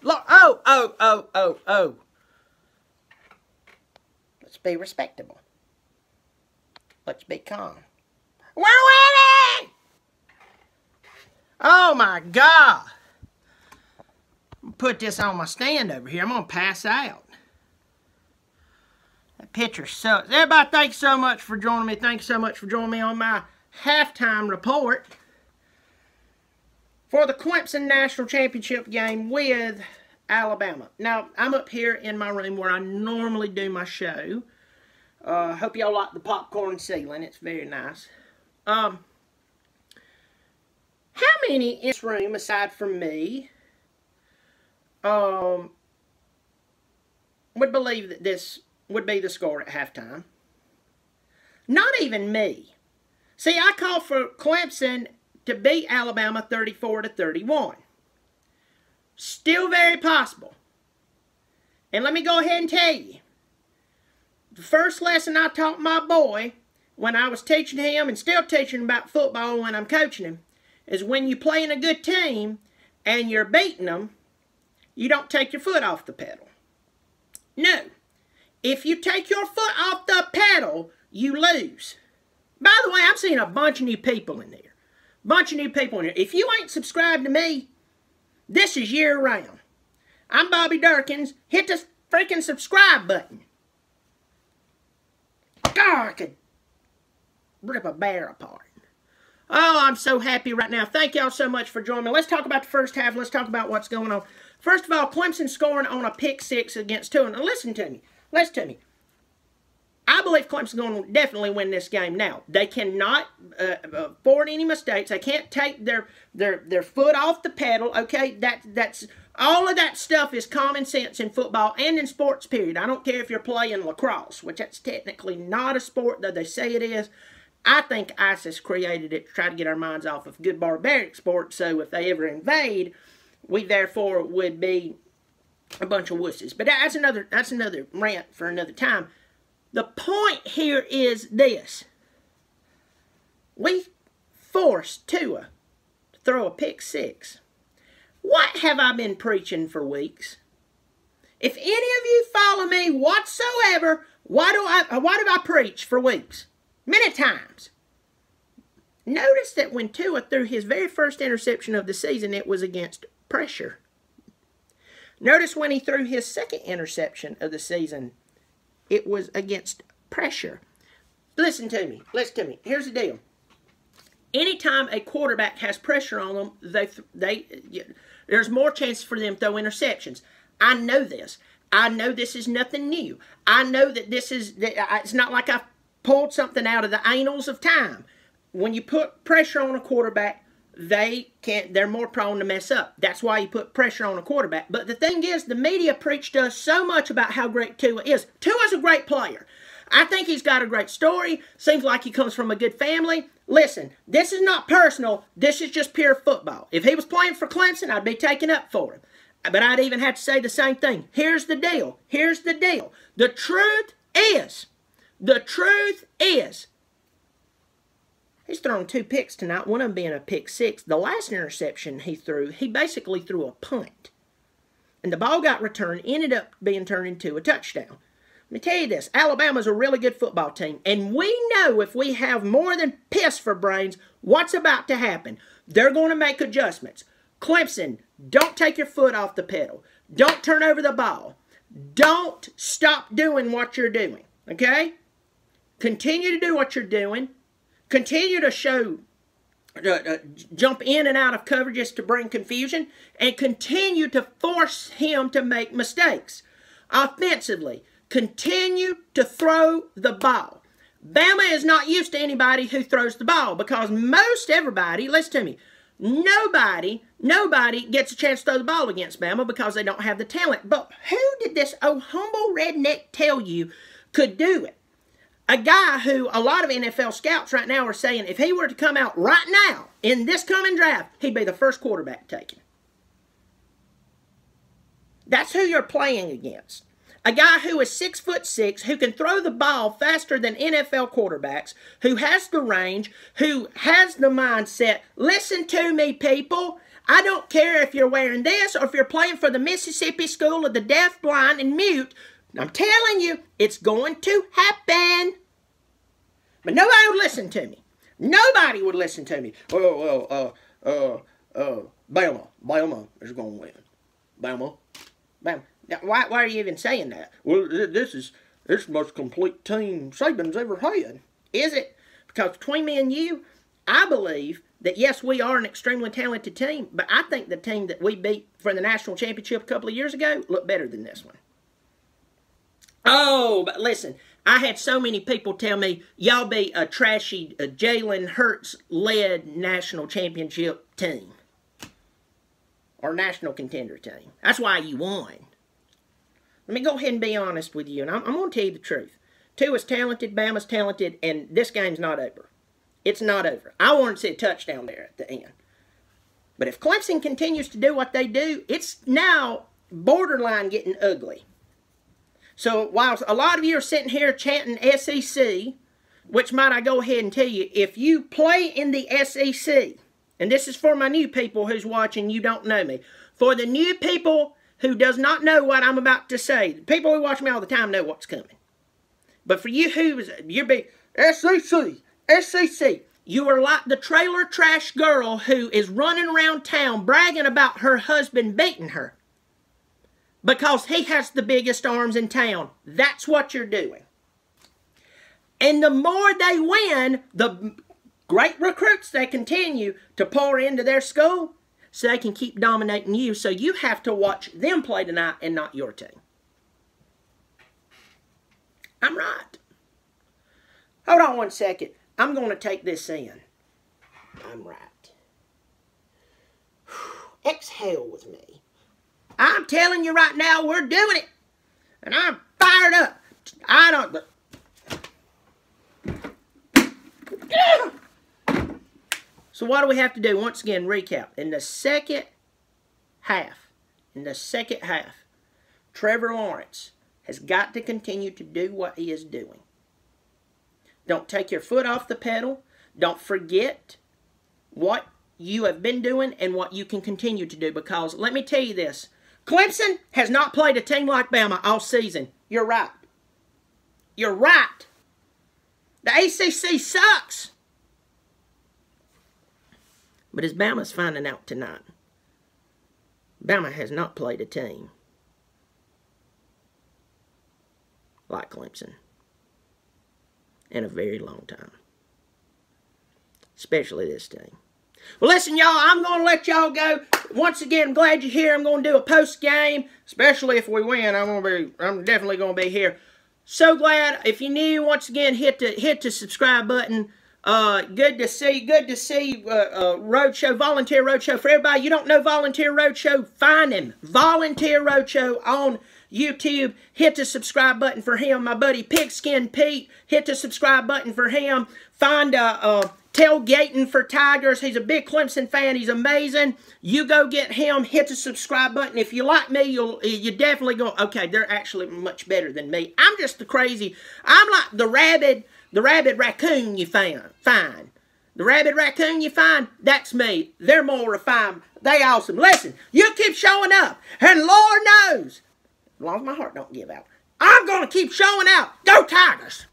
Lord. Oh. Let's be respectable. Let's be calm. We're winning! Oh my God. Put this on my stand over here. I'm going to pass out. That picture sucks. Everybody, thanks so much for joining me. Thanks so much for joining me on my halftime report for the Clemson National Championship game with Alabama. Now, I'm up here in my room where I normally do my show. Hope y'all like the popcorn ceiling. It's very nice. How many in this room, aside from me, would believe that this would be the score at halftime? Not even me. See, I called for Clemson to beat Alabama 34-31. Still very possible. And let me go ahead and tell you, the first lesson I taught my boy when I was teaching him and still teaching him about football when I'm coaching him is when you play in a good team and you're beating them, you don't take your foot off the pedal. No. If you take your foot off the pedal, you lose. By the way, I'm seeing a bunch of new people in there. Bunch of new people in here. If you ain't subscribed to me, this is year round. I'm Bobby Dirkens. Hit the freaking subscribe button. God, I could rip a bear apart. Oh, I'm so happy right now. Thank y'all so much for joining me. Let's talk about the first half. Let's talk about what's going on. First of all, Clemson scoring on a pick six against Tua. Now listen to me. Listen to me. I believe Clemson's going to definitely win this game now. They cannot afford any mistakes. They can't take their foot off the pedal. Okay, that's all of that stuff is common sense in football and in sports, period. I don't care if you're playing lacrosse, which that's technically not a sport, though they say it is. I think ISIS created it to try to get our minds off of good barbaric sports, so if they ever invade, we therefore would be a bunch of wusses. But that's another rant for another time. The point here is this. We forced Tua to throw a pick six. What have I been preaching for weeks? If any of you follow me whatsoever, what have I preached for weeks? Many times. Notice that when Tua threw his very first interception of the season, it was against pressure. Notice when he threw his second interception of the season, it was against pressure. Listen to me. Listen to me. Here's the deal. Anytime a quarterback has pressure on them, there's more chances for them to throw interceptions. I know this. I know this is nothing new. I know that it's not like I pulled something out of the annals of time. When you put pressure on a quarterback, they're more prone to mess up. That's why you put pressure on a quarterback. But the thing is, the media preached to us so much about how great Tua is. Tua's a great player. I think he's got a great story. Seems like he comes from a good family. Listen, this is not personal. This is just pure football. If he was playing for Clemson, I'd be taking up for him. But I'd even have to say the same thing. Here's the deal. Here's the deal. The truth is, he's thrown 2 picks tonight, one of them being a pick six. The last interception he threw, he basically threw a punt. And the ball got returned, ended up being turned into a touchdown. Let me tell you this, Alabama's a really good football team. And we know if we have more than piss for brains, what's about to happen. They're going to make adjustments. Clemson, don't take your foot off the pedal. Don't turn over the ball. Don't stop doing what you're doing. Okay? Continue to do what you're doing. Continue to jump in and out of coverages to bring confusion. And continue to force him to make mistakes. Offensively, continue to throw the ball. Bama is not used to anybody who throws the ball because most everybody, listen to me, nobody gets a chance to throw the ball against Bama because they don't have the talent. But who did this humble redneck tell you could do it? A guy who a lot of NFL scouts right now are saying if he were to come out right now in this coming draft, he'd be the first quarterback taken. That's who you're playing against. A guy who is 6'6", who can throw the ball faster than NFL quarterbacks, who has the range, who has the mindset. Listen to me, people. I don't care if you're wearing this or if you're playing for the Mississippi School of the Deaf, Blind, and Mute. I'm telling you, it's going to happen. But nobody would listen to me. Nobody would listen to me. Bama is going to win. Bama. Why are you even saying that? Well, this is the most complete team Saban's ever had. Is it? Because between me and you, I believe that, yes, we are an extremely talented team, but I think the team that we beat for the national championship a couple of years ago looked better than this one. Oh, but listen, I had so many people tell me, y'all be a trashy Jalen Hurts-led national championship team. Or national contender team. That's why you won. Let me go ahead and be honest with you, and I'm going to tell you the truth. Tua's talented, Bama's talented, and this game's not over. It's not over. I wanted to see a touchdown there at the end. But if Clemson continues to do what they do, it's now borderline getting ugly. So while a lot of you are sitting here chanting SEC, which might I go ahead and tell you, if you play in the SEC, and this is for my new people who's watching, you don't know me. For the new people who does not know what I'm about to say, the people who watch me all the time know what's coming. But for you you're big, SEC, you are like the trailer trash girl who is running around town bragging about her husband beating her. Because he has the biggest arms in town. That's what you're doing. And the more they win, the great recruits they continue to pour into their school so they can keep dominating you. So you have to watch them play tonight and not your team. I'm right. Hold on one second. I'm going to take this in. I'm right. Exhale with me. I'm telling you right now, we're doing it. And I'm fired up. I don't... So what do we have to do? Once again, recap. In the second half, Trevor Lawrence has got to continue to do what he is doing. Don't take your foot off the pedal. Don't forget what you have been doing and what you can continue to do. Because let me tell you this. Clemson has not played a team like Bama all season. You're right. You're right. The ACC sucks. But as Bama's finding out tonight, Bama has not played a team like Clemson in a very long time. Especially this team. Well, listen, y'all, I'm going to let y'all go. Once again, glad you're here. I'm going to do a post-game, especially if we win. I'm definitely going to be here. So glad. If you're new, once again, hit the subscribe button. Good to see Roadshow, Volunteer Roadshow. For everybody you don't know Volunteer Roadshow, find him. Volunteer Roadshow on YouTube. Hit the subscribe button for him. My buddy Pigskin Pete, hit the subscribe button for him. Find Tailgating for Tigers. He's a big Clemson fan. He's amazing. You go get him. Hit the subscribe button. If you like me, you definitely go, okay, they're actually much better than me. I'm just the crazy. I'm like the rabid raccoon you find. The rabid raccoon you find, that's me. They're more refined. They awesome. Listen, you keep showing up. And Lord knows, as long as my heart don't give out, I'm going to keep showing out. Go Tigers!